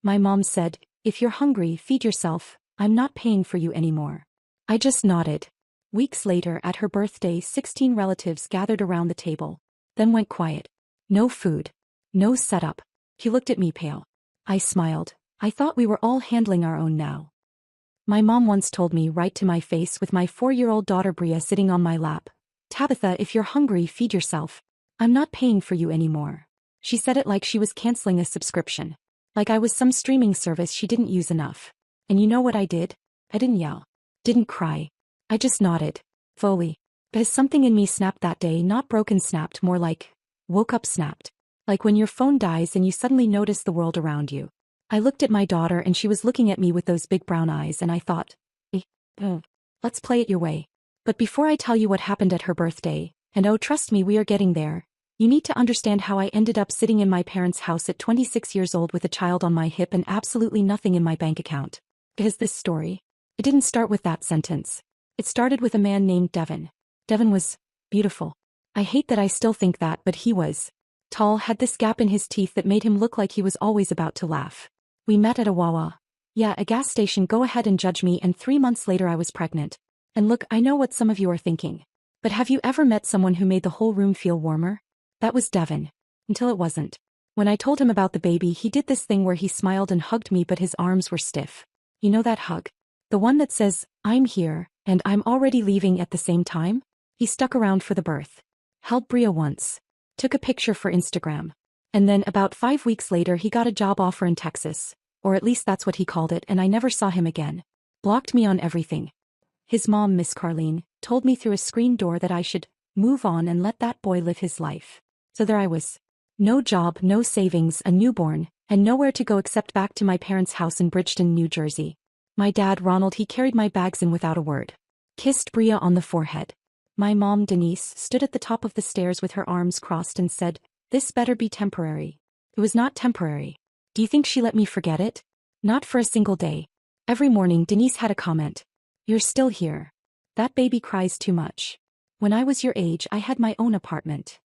My mom said, "If you're hungry, feed yourself. I'm not paying for you anymore." I just nodded. Weeks later, at her birthday, 16 relatives gathered around the table, then went quiet. No food. No setup. He looked at me pale. I smiled. I thought we were all handling our own now. My mom once told me right to my face with my 4-year-old daughter Bria sitting on my lap, "Tabitha, if you're hungry, feed yourself. I'm not paying for you anymore." She said it like she was canceling a subscription. Like I was some streaming service she didn't use enough. And you know what I did? I didn't yell. Didn't cry. I just nodded. Fully. Because something in me snapped that day, not broken snapped, more like woke up snapped. Like when your phone dies and you suddenly notice the world around you. I looked at my daughter and she was looking at me with those big brown eyes and I thought, let's play it your way. But before I tell you what happened at her birthday, and oh trust me we are getting there, you need to understand how I ended up sitting in my parents' house at 26 years old with a child on my hip and absolutely nothing in my bank account. Because this story, it didn't start with that sentence. It started with a man named Devin. Devin was beautiful. I hate that I still think that, but he was tall, had this gap in his teeth that made him look like he was always about to laugh. We met at a Wawa. Yeah, a gas station, go ahead and judge me, and 3 months later I was pregnant. And look, I know what some of you are thinking. But have you ever met someone who made the whole room feel warmer? That was Devin. Until it wasn't. When I told him about the baby, he did this thing where he smiled and hugged me but his arms were stiff. You know that hug? The one that says, "I'm here, and I'm already leaving" at the same time? He stuck around for the birth. Held Bria once. Took a picture for Instagram. And then about 5 weeks later he got a job offer in Texas. Or at least that's what he called it, and I never saw him again. Blocked me on everything. His mom, Miss Carlene, told me through a screen door that I should move on and let that boy live his life. So there I was. No job, no savings, a newborn, and nowhere to go except back to my parents' house in Bridgeton, New Jersey. My dad, Ronald, he carried my bags in without a word. Kissed Bria on the forehead. My mom, Denise, stood at the top of the stairs with her arms crossed and said, "This better be temporary." It was not temporary. Do you think she let me forget it? Not for a single day. Every morning Denise had a comment. "You're still here. That baby cries too much. When I was your age I had my own apartment.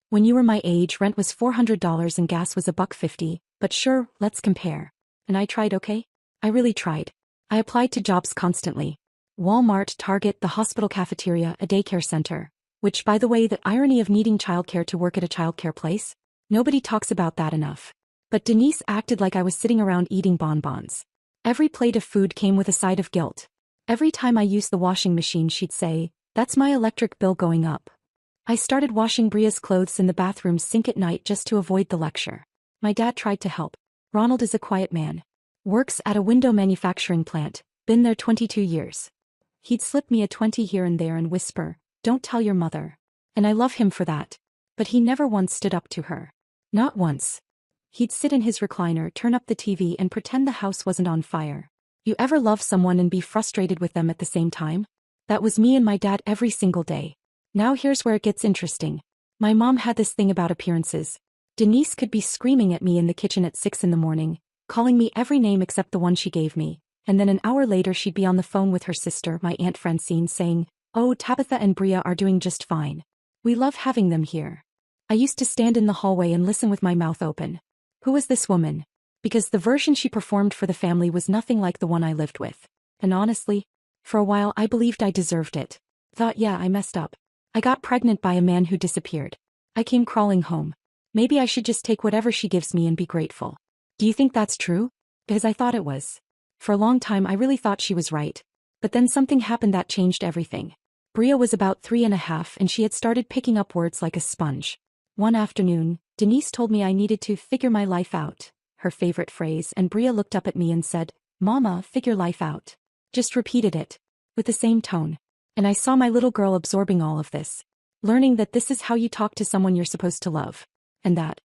When you were my age rent was $400 and gas was $1.50, but sure, let's compare." And I tried, okay? I really tried. I applied to jobs constantly. Walmart, Target, the hospital cafeteria, a daycare center. Which, by the way, the irony of needing childcare to work at a childcare place? Nobody talks about that enough. But Denise acted like I was sitting around eating bonbons. Every plate of food came with a side of guilt. Every time I used the washing machine she'd say, "That's my electric bill going up." I started washing Bria's clothes in the bathroom sink at night just to avoid the lecture. My dad tried to help. Ronald is a quiet man. Works at a window manufacturing plant, been there 22 years. He'd slip me a 20 here and there and whisper, "Don't tell your mother." And I love him for that. But he never once stood up to her. Not once. He'd sit in his recliner, turn up the TV and pretend the house wasn't on fire. You ever love someone and be frustrated with them at the same time? That was me and my dad every single day. Now here's where it gets interesting. My mom had this thing about appearances. Denise could be screaming at me in the kitchen at 6 in the morning, calling me every name except the one she gave me, and then an hour later she'd be on the phone with her sister, my Aunt Francine, saying, "Oh, Tabitha and Bria are doing just fine. We love having them here." I used to stand in the hallway and listen with my mouth open. Who was this woman? Because the version she performed for the family was nothing like the one I lived with. And honestly, for a while I believed I deserved it. Thought, yeah, I messed up. I got pregnant by a man who disappeared. I came crawling home. Maybe I should just take whatever she gives me and be grateful. Do you think that's true? Because I thought it was. For a long time I really thought she was right. But then something happened that changed everything. Bria was about 3.5 and she had started picking up words like a sponge. One afternoon, Denise told me I needed to figure my life out, her favorite phrase, and Bria looked up at me and said, "Mama, figure life out." Just repeated it. With the same tone. And I saw my little girl absorbing all of this. Learning that this is how you talk to someone you're supposed to love. And that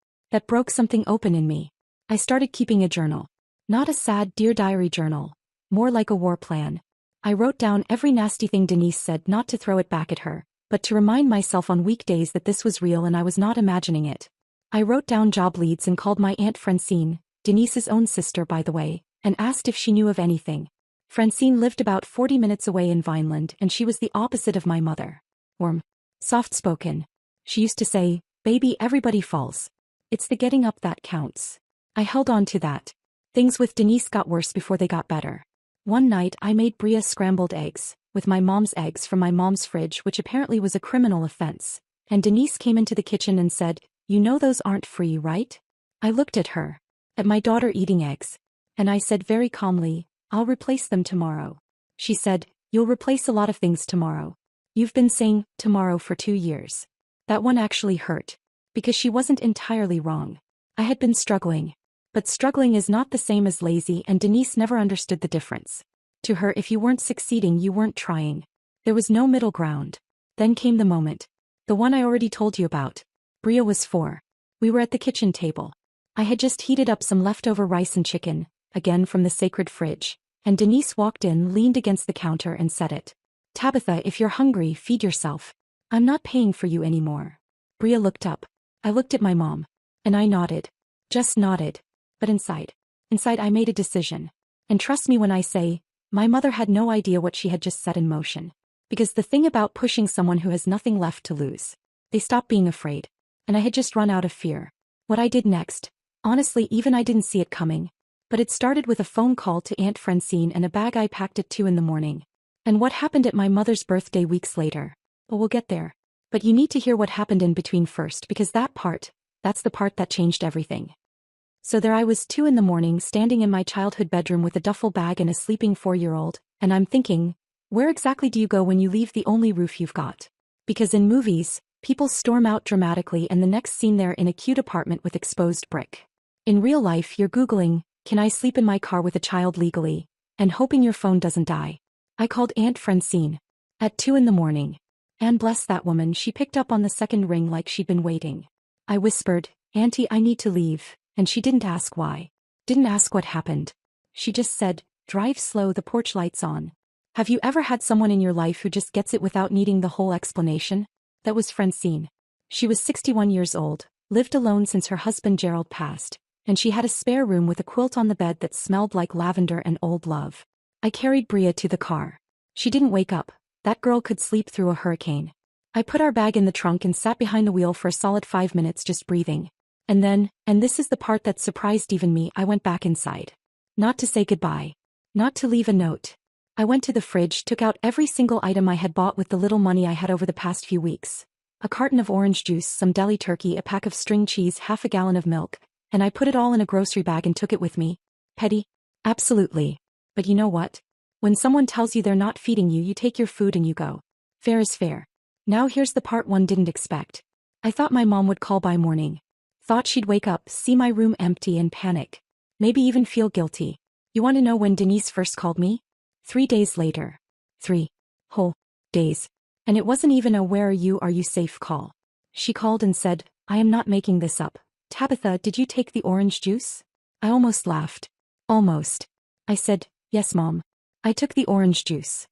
broke something open in me. I started keeping a journal. Not a sad Dear Diary journal. More like a war plan. I wrote down every nasty thing Denise said, not to throw it back at her, but to remind myself on weekdays that this was real and I was not imagining it. I wrote down job leads and called my Aunt Francine, Denise's own sister by the way, and asked if she knew of anything. Francine lived about 40 minutes away in Vineland and she was the opposite of my mother. Warm. Soft-spoken. She used to say, "Baby, everybody falls. It's the getting up that counts." I held on to that. Things with Denise got worse before they got better. One night I made Bria scrambled eggs, with my mom's eggs from my mom's fridge, which apparently was a criminal offense. And Denise came into the kitchen and said, "You know those aren't free, right?" I looked at her, at my daughter eating eggs. And I said very calmly, "I'll replace them tomorrow." She said, "You'll replace a lot of things tomorrow. You've been saying tomorrow for 2 years." That one actually hurt. Because she wasn't entirely wrong. I had been struggling. But struggling is not the same as lazy, and Denise never understood the difference. To her, if you weren't succeeding, you weren't trying. There was no middle ground. Then came the moment. The one I already told you about. Bria was 4. We were at the kitchen table. I had just heated up some leftover rice and chicken, again from the sacred fridge, and Denise walked in, leaned against the counter and said it. "Tabitha, if you're hungry, feed yourself. I'm not paying for you anymore." Bria looked up. I looked at my mom. And I nodded. Just nodded. But inside I made a decision. And trust me when I say, my mother had no idea what she had just set in motion. Because the thing about pushing someone who has nothing left to lose, they stop being afraid. And I had just run out of fear. What I did next, honestly, even I didn't see it coming. But it started with a phone call to Aunt Francine and a bag I packed at 2 in the morning. And what happened at my mother's birthday weeks later. But we'll get there. But you need to hear what happened in between first, because that's the part that changed everything. So there I was, 2 in the morning, standing in my childhood bedroom with a duffel bag and a sleeping 4-year-old, and I'm thinking, where exactly do you go when you leave the only roof you've got? Because in movies, people storm out dramatically and the next scene they're in a cute apartment with exposed brick. In real life, you're Googling, "Can I sleep in my car with a child legally?" and hoping your phone doesn't die. I called Aunt Francine. At 2 in the morning. And bless that woman, she picked up on the second ring like she'd been waiting. I whispered, "Auntie, I need to leave," and she didn't ask why. Didn't ask what happened. She just said, "Drive slow, the porch light's on." Have you ever had someone in your life who just gets it without needing the whole explanation? That was Francine. She was 61 years old, lived alone since her husband Gerald passed, and she had a spare room with a quilt on the bed that smelled like lavender and old love. I carried Bria to the car. She didn't wake up. That girl could sleep through a hurricane. I put our bag in the trunk and sat behind the wheel for a solid 5 minutes just breathing. And then, and this is the part that surprised even me, I went back inside. Not to say goodbye. Not to leave a note. I went to the fridge, took out every single item I had bought with the little money I had over the past few weeks. A carton of orange juice, some deli turkey, a pack of string cheese, half a gallon of milk, and I put it all in a grocery bag and took it with me. Petty? Absolutely. But you know what? When someone tells you they're not feeding you, you take your food and you go. Fair is fair. Now here's the part one didn't expect. I thought my mom would call by morning. Thought she'd wake up, see my room empty and panic. Maybe even feel guilty. You want to know when Denise first called me? 3 days later. 3 whole days. And it wasn't even a "where are you safe" call. She called and said, "I am not making this up. Tabitha, did you take the orange juice?" I almost laughed. Almost. I said, "Yes, Mom. I took the orange juice."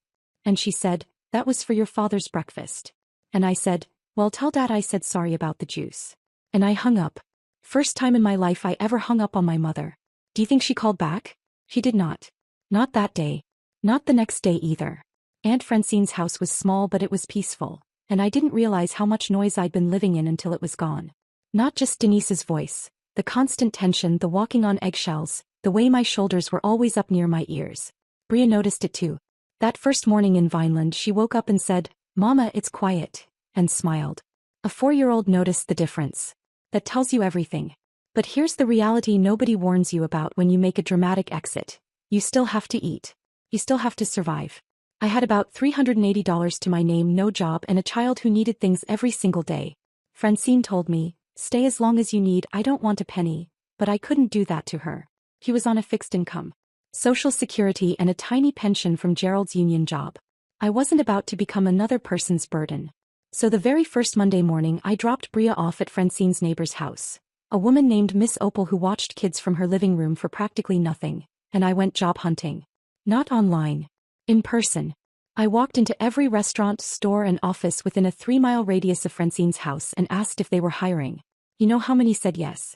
And she said, "That was for your father's breakfast." And I said, "Well, tell Dad I said sorry about the juice." And I hung up. First time in my life I ever hung up on my mother. Do you think she called back? She did not. Not that day. Not the next day either. Aunt Francine's house was small, but it was peaceful, and I didn't realize how much noise I'd been living in until it was gone. Not just Denise's voice, the constant tension, the walking on eggshells, the way my shoulders were always up near my ears. Bria noticed it too. That first morning in Vineland, she woke up and said, "Mama, it's quiet," and smiled. A 4-year-old noticed the difference. That tells you everything. But here's the reality nobody warns you about when you make a dramatic exit. You still have to eat. You still have to survive. I had about $380 to my name, no job, and a child who needed things every single day. Francine told me, "Stay as long as you need, I don't want a penny," but I couldn't do that to her. He was on a fixed income. Social Security and a tiny pension from Gerald's union job. I wasn't about to become another person's burden. So the very first Monday morning I dropped Bria off at Francine's neighbor's house. A woman named Miss Opal who watched kids from her living room for practically nothing, and I went job hunting. Not online. In person. I walked into every restaurant, store and office within a 3-mile radius of Francine's house and asked if they were hiring. You know how many said yes?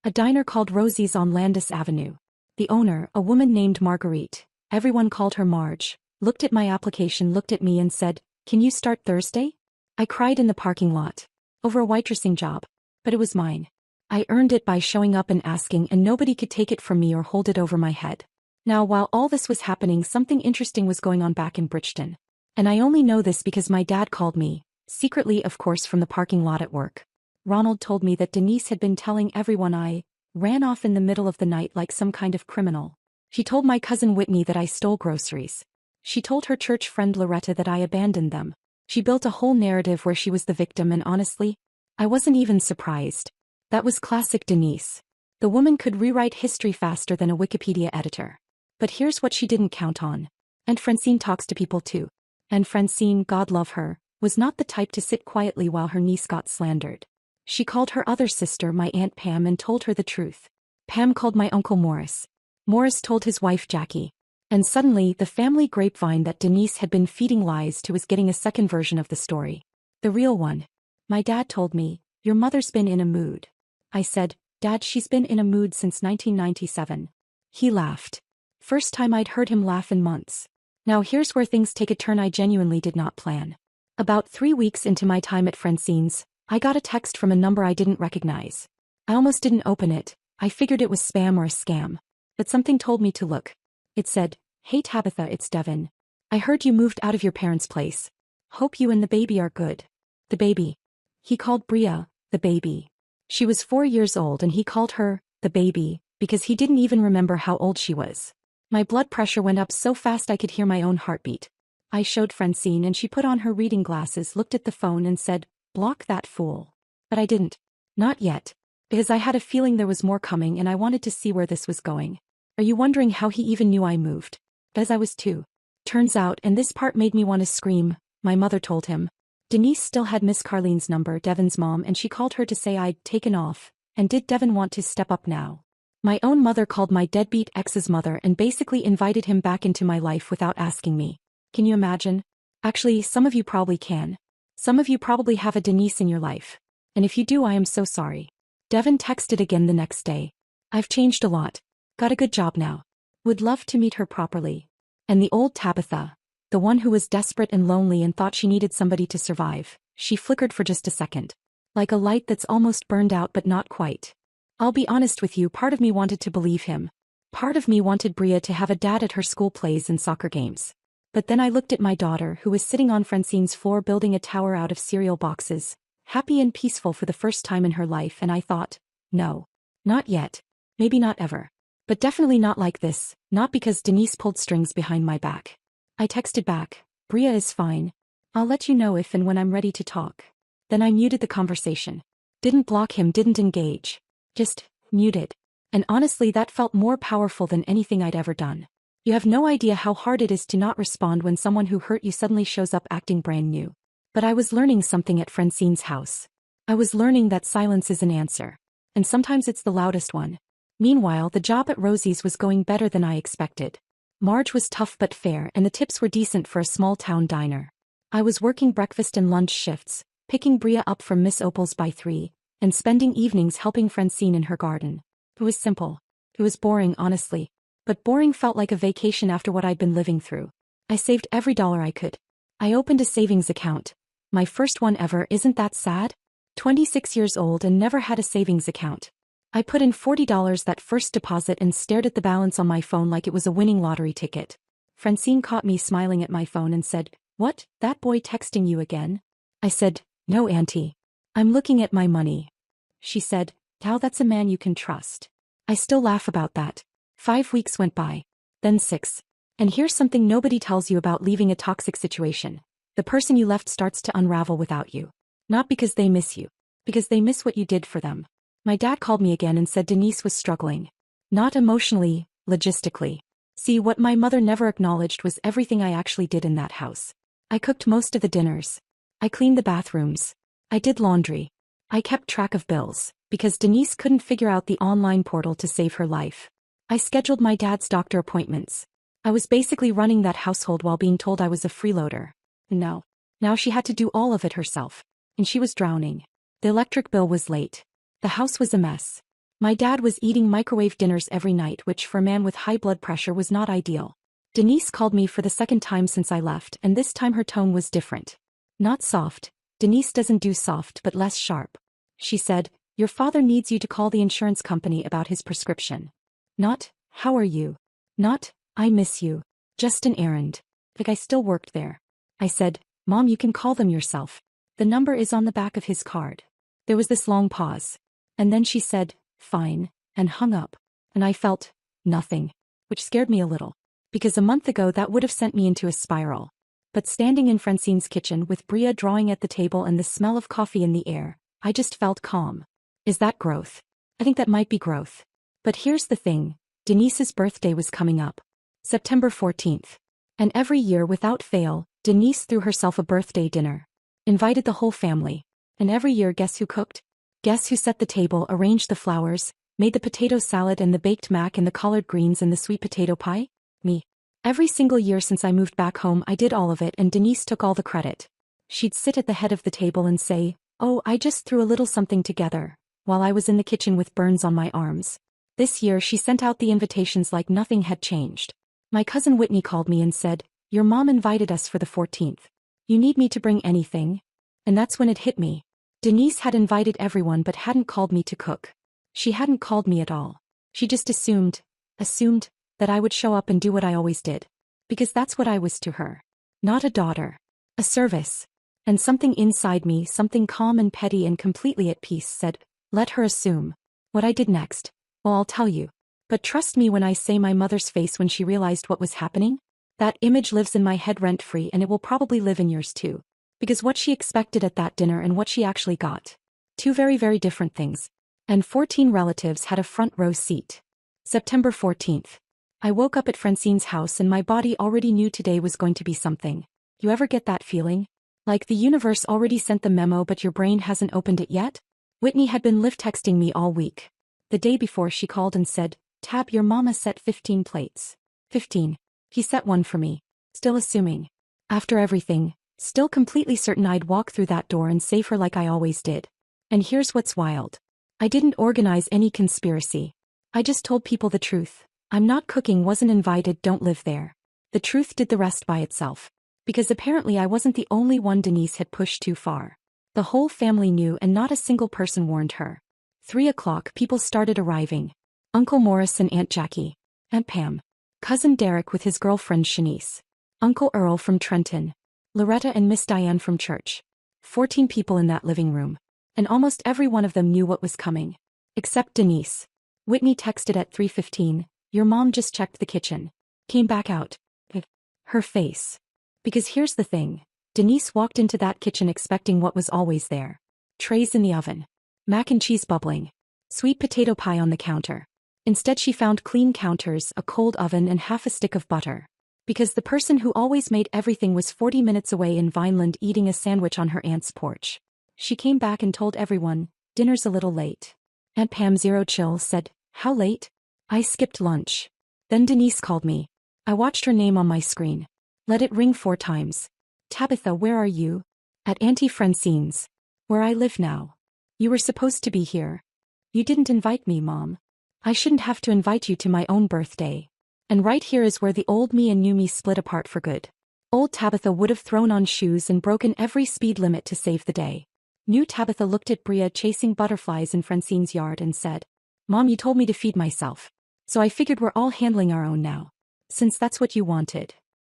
A diner called Rosie's on Landis Avenue. The owner, a woman named Marguerite, everyone called her Marge, looked at my application, looked at me and said, "Can you start Thursday?" I cried in the parking lot. Over a waitressing job. But it was mine. I earned it by showing up and asking, and nobody could take it from me or hold it over my head. Now, while all this was happening, something interesting was going on back in Bridgeton. And I only know this because my dad called me, secretly of course from the parking lot at work. Ronald told me that Denise had been telling everyone I ran off in the middle of the night like some kind of criminal. She told my cousin Whitney that I stole groceries. She told her church friend Loretta that I abandoned them. She built a whole narrative where she was the victim, and honestly, I wasn't even surprised. That was classic Denise. The woman could rewrite history faster than a Wikipedia editor. But here's what she didn't count on. And Francine talks to people too. And Francine, God love her, was not the type to sit quietly while her niece got slandered. She called her other sister, my Aunt Pam, and told her the truth. Pam called my Uncle Morris. Morris told his wife Jackie. And suddenly, the family grapevine that Denise had been feeding lies to was getting a second version of the story. The real one. My dad told me, "Your mother's been in a mood." I said, "Dad, she's been in a mood since 1997. He laughed. First time I'd heard him laugh in months. Now here's where things take a turn I genuinely did not plan. About 3 weeks into my time at Francine's, I got a text from a number I didn't recognize. I almost didn't open it. I figured it was spam or a scam. But something told me to look. It said, "Hey Tabitha, it's Devin. I heard you moved out of your parents' place. Hope you and the baby are good." The baby. He called Bria, the baby. She was 4 years old and he called her, the baby, because he didn't even remember how old she was. My blood pressure went up so fast I could hear my own heartbeat. I showed Francine and she put on her reading glasses, looked at the phone and said, "Block that fool." But I didn't. Not yet. Because I had a feeling there was more coming and I wanted to see where this was going. Are you wondering how he even knew I moved? Because I was too. Turns out, and this part made me want to scream, my mother told him. Denise still had Miss Carlene's number, Devin's mom, and she called her to say I'd taken off, and did Devin want to step up now? My own mother called my deadbeat ex's mother and basically invited him back into my life without asking me. Can you imagine? Actually, some of you probably can. Some of you probably have a Denise in your life. And if you do, I am so sorry. Devin texted again the next day. I've changed a lot. Got a good job now. Would love to meet her properly. And the old Tabitha, the one who was desperate and lonely and thought she needed somebody to survive, she flickered for just a second. Like a light that's almost burned out but not quite. I'll be honest with you, part of me wanted to believe him. Part of me wanted Bria to have a dad at her school plays and soccer games. But then I looked at my daughter who was sitting on Francine's floor building a tower out of cereal boxes, happy and peaceful for the first time in her life, and I thought, no. Not yet. Maybe not ever. But definitely not like this, not because Denise pulled strings behind my back. I texted back, "Bria is fine. I'll let you know if and when I'm ready to talk." Then I muted the conversation. Didn't block him, didn't engage. Just muted. And honestly, that felt more powerful than anything I'd ever done. You have no idea how hard it is to not respond when someone who hurt you suddenly shows up acting brand new. But I was learning something at Francine's house. I was learning that silence is an answer. And sometimes it's the loudest one. Meanwhile, the job at Rosie's was going better than I expected. Marge was tough but fair and the tips were decent for a small-town diner. I was working breakfast and lunch shifts, picking Bria up from Miss Opal's by 3, and spending evenings helping Francine in her garden. It was simple. It was boring, honestly. But boring felt like a vacation after what I'd been living through. I saved every dollar I could. I opened a savings account. My first one ever, isn't that sad? 26 years old and never had a savings account. I put in $40 that first deposit and stared at the balance on my phone like it was a winning lottery ticket. Francine caught me smiling at my phone and said, "What, that boy texting you again?" I said, "No, Auntie. I'm looking at my money." She said, "How, that's a man you can trust." I still laugh about that. 5 weeks went by. Then 6. And here's something nobody tells you about leaving a toxic situation. The person you left starts to unravel without you. Not because they miss you. Because they miss what you did for them. My dad called me again and said Denise was struggling. Not emotionally, logistically. See, what my mother never acknowledged was everything I actually did in that house. I cooked most of the dinners. I cleaned the bathrooms. I did laundry. I kept track of bills, because Denise couldn't figure out the online portal to save her life. I scheduled my dad's doctor appointments. I was basically running that household while being told I was a freeloader. No. Now she had to do all of it herself. And she was drowning. The electric bill was late. The house was a mess. My dad was eating microwave dinners every night, which for a man with high blood pressure was not ideal. Denise called me for the second time since I left, and this time her tone was different. Not soft. Denise doesn't do soft, but less sharp. She said, Your father needs you to call the insurance company about his prescription. Not, how are you? Not, I miss you. Just an errand. Like I still worked there. I said, Mom, you can call them yourself. The number is on the back of his card. There was this long pause. And then she said, fine, and hung up. And I felt, nothing. Which scared me a little. Because a month ago that would have sent me into a spiral. But standing in Francine's kitchen with Bria drawing at the table and the smell of coffee in the air, I just felt calm. Is that growth? I think that might be growth. But here's the thing, Denise's birthday was coming up. September 14th. And every year without fail, Denise threw herself a birthday dinner. Invited the whole family. And every year guess who cooked? Guess who set the table, arranged the flowers, made the potato salad and the baked mac and the collard greens and the sweet potato pie? Me. Every single year since I moved back home I did all of it and Denise took all the credit. She'd sit at the head of the table and say, oh, I just threw a little something together, while I was in the kitchen with burns on my arms. This year she sent out the invitations like nothing had changed. My cousin Whitney called me and said, your mom invited us for the 14th. You need me to bring anything? And that's when it hit me. Denise had invited everyone but hadn't called me to cook. She hadn't called me at all. She just assumed, that I would show up and do what I always did. Because that's what I was to her. Not a daughter. A service. And something inside me, something calm and petty and completely at peace, said, let her assume. What I did next, well, I'll tell you. But trust me when I say my mother's face when she realized what was happening? That image lives in my head rent-free and it will probably live in yours too. Because what she expected at that dinner and what she actually got. Two very, very different things. And 14 relatives had a front row seat. September 14th. I woke up at Francine's house and my body already knew today was going to be something. You ever get that feeling? Like the universe already sent the memo but your brain hasn't opened it yet? Whitney had been live texting me all week. The day before she called and said, Tab, your mama set 15 plates. 15. He set one for me. Still assuming. After everything, still completely certain I'd walk through that door and save her like I always did. And here's what's wild. I didn't organize any conspiracy. I just told people the truth. I'm not cooking, wasn't invited, don't live there. The truth did the rest by itself. Because apparently I wasn't the only one Denise had pushed too far. The whole family knew and not a single person warned her. 3 o'clock, people started arriving. Uncle Morris and Aunt Jackie. Aunt Pam. Cousin Derek with his girlfriend Shanice. Uncle Earl from Trenton. Loretta and Miss Diane from church. 14 people in that living room. And almost every one of them knew what was coming. Except Denise. Whitney texted at 3:15, your mom just checked the kitchen. Came back out. Her face. Because here's the thing. Denise walked into that kitchen expecting what was always there. Trays in the oven. Mac and cheese bubbling. Sweet potato pie on the counter. Instead she found clean counters, a cold oven and half a stick of butter. Because the person who always made everything was 40 minutes away in Vineland eating a sandwich on her aunt's porch. She came back and told everyone, dinner's a little late. Aunt Pam Zero Chill said, how late? I skipped lunch. Then Denise called me. I watched her name on my screen. Let it ring 4 times. Tabitha, where are you? At Auntie Francine's. Where I live now. You were supposed to be here. You didn't invite me, Mom. I shouldn't have to invite you to my own birthday. And right here is where the old me and new me split apart for good. Old Tabitha would have thrown on shoes and broken every speed limit to save the day. New Tabitha looked at Bria chasing butterflies in Francine's yard and said, Mom, you told me to feed myself. So I figured we're all handling our own now. Since that's what you wanted.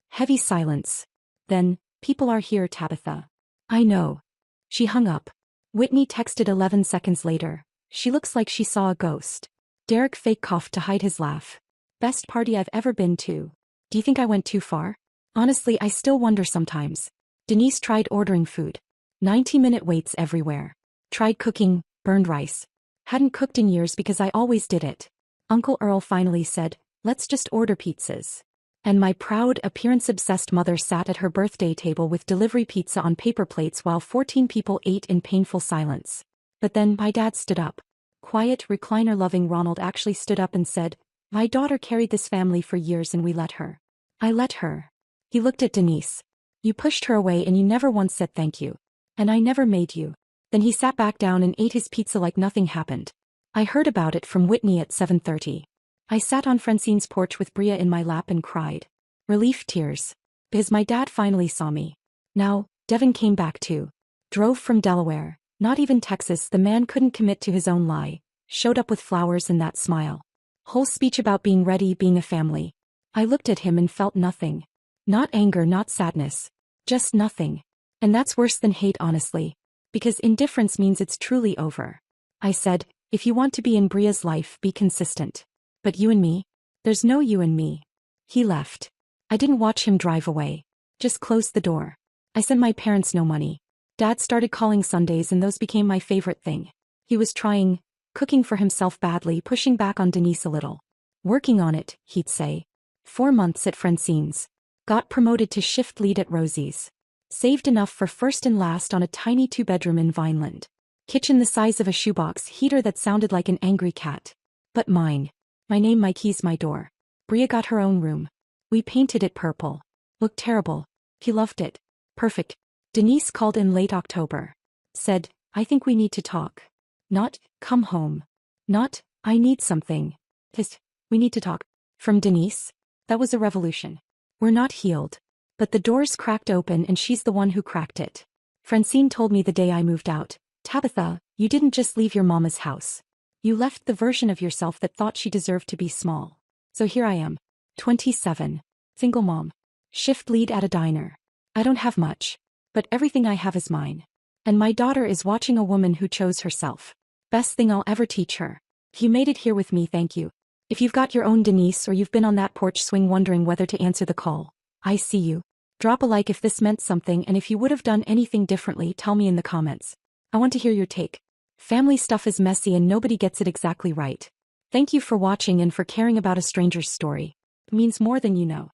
Heavy silence. Then, people are here, Tabitha. I know. She hung up. Whitney texted 11 seconds later. She looks like she saw a ghost. Derek fake coughed to hide his laugh. Best party I've ever been to. Do you think I went too far? Honestly, I still wonder sometimes. Denise tried ordering food. 90-minute waits everywhere. Tried cooking, burned rice. Hadn't cooked in years because I always did it. Uncle Earl finally said, let's just order pizzas. And my proud, appearance-obsessed mother sat at her birthday table with delivery pizza on paper plates while 14 people ate in painful silence. But then my dad stood up. Quiet, recliner-loving Ronald actually stood up and said, my daughter carried this family for years and we let her. I let her. He looked at Denise. You pushed her away and you never once said thank you. And I never made you. Then he sat back down and ate his pizza like nothing happened. I heard about it from Whitney at 7:30. I sat on Francine's porch with Bria in my lap and cried. Relief tears. Because my dad finally saw me. Now, Devin came back too. Drove from Delaware. Not even Texas, the man couldn't commit to his own lie. Showed up with flowers and that smile. Whole speech about being ready, being a family. I looked at him and felt nothing. Not anger, not sadness. Just nothing. And that's worse than hate, honestly. Because indifference means it's truly over. I said, if you want to be in Bria's life, be consistent. But you and me? There's no you and me. He left. I didn't watch him drive away. Just closed the door. I sent my parents no money. Dad started calling Sundays and those became my favorite thing. He was trying, cooking for himself badly, pushing back on Denise a little. Working on it, he'd say. 4 months at Francine's. Got promoted to shift lead at Rosie's. Saved enough for first and last on a tiny 2-bedroom in Vineland. Kitchen the size of a shoebox, heater that sounded like an angry cat. But mine. My name, my keys, my door. Bria got her own room. We painted it purple. Looked terrible. He loved it. Perfect. Denise called in late October. Said, I think we need to talk. Not, come home. Not, I need something. Just, we need to talk. From Denise? That was a revolution. We're not healed. But the doors cracked open and she's the one who cracked it. Francine told me the day I moved out, Tabitha, you didn't just leave your mama's house. You left the version of yourself that thought she deserved to be small. So here I am. 27. Single mom. Shift lead at a diner. I don't have much. But everything I have is mine. And my daughter is watching a woman who chose herself. Best thing I'll ever teach her. You made it here with me, thank you. If you've got your own Denise or you've been on that porch swing wondering whether to answer the call, I see you. Drop a like if this meant something, and if you would have done anything differently, tell me in the comments. I want to hear your take. Family stuff is messy and nobody gets it exactly right. Thank you for watching and for caring about a stranger's story. It means more than you know.